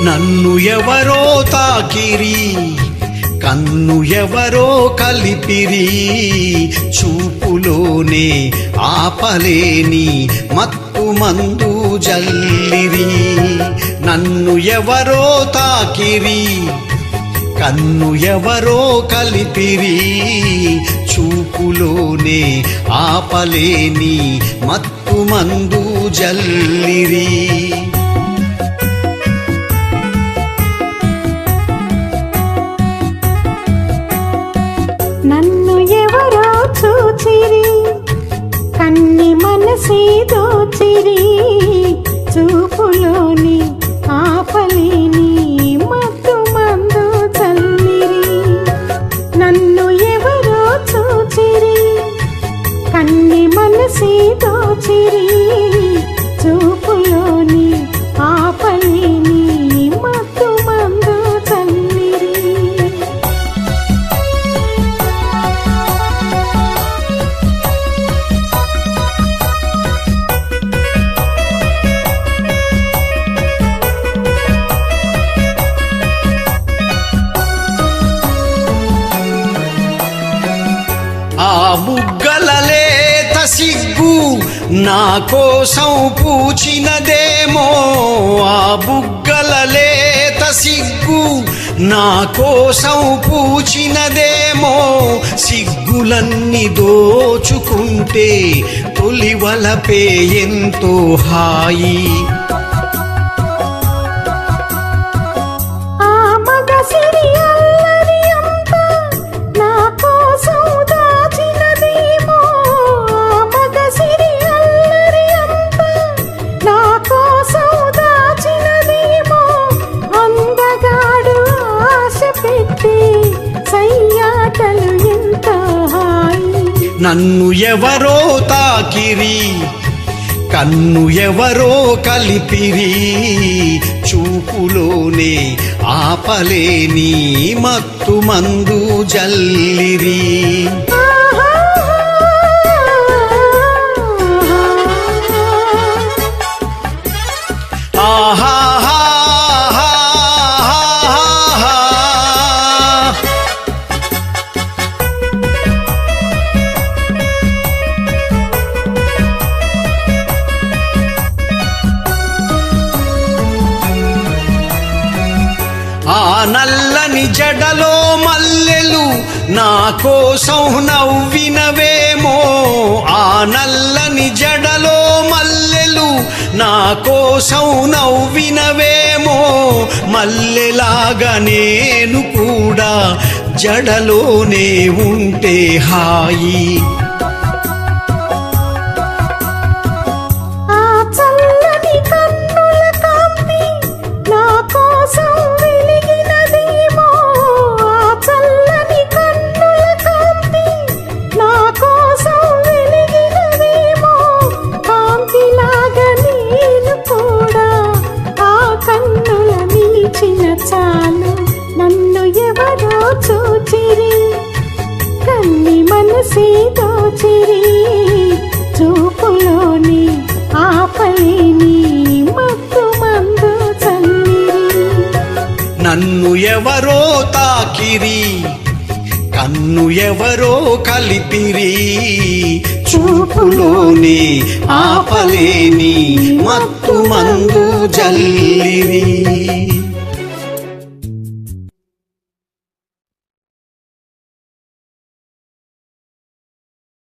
నన్ను ఎవరో తాకిరి, కన్ను ఎవరో కలిపిరి, చూపులోనే ఆపలేని మత్తు మందు జల్లిరి. నన్ను ఎవరో తాకిరి, కన్ను ఎవరో కలిపిరి, చూపులోనే ఆపలేని మత్తు మందు జల్లిరి. నన్ను ఎవరో చూచిరి, కన్ని మనసి దోచిరి, చూపులోని ఆపలేని మత్తు మందు చల్లిరి. నన్ను ఎవరో చూచిరి, కన్ని మనసి దోచిరి, చూపులోని ఆపలేని మత్తు మందు చల్లిరి. ఆ బుగ్గల లేత సిగ్గు నా కోసం పూచినదేమో, ఆ బుగ్గల లేత సిగ్గు నా కోసం పూచినదేమో, సిగ్గులన్నీ దోచుకుంటే తొలివలపే ఎంతో హాయి. నన్ను ఎవరో తాకిరి, కన్ను ఎవరో కలిపిరి, చూపులోనే ఆపలేని మత్తు మందు జల్లిరి. ఆ నల్లని జడలో మల్లెలు నా కోసం నవ్వినవేమో, ఆ నల్లని జడలో మల్లెలు నా కోసం నవ్వినవేమో, మల్లెలాగా నేను కూడా జడలోనే ఉంటే హాయి. నన్ను ఎవరో చూచిరి, కన్ని మనసి దోచిరి, చూపులోని ఆపలేని మత్తు మందు చల్లిరి. నన్ను ఎవరో తాకిరి, కన్ను ఎవరో కలిపిరి, చూపులోని ఆపలేని మత్తు మందు జల్లిరి.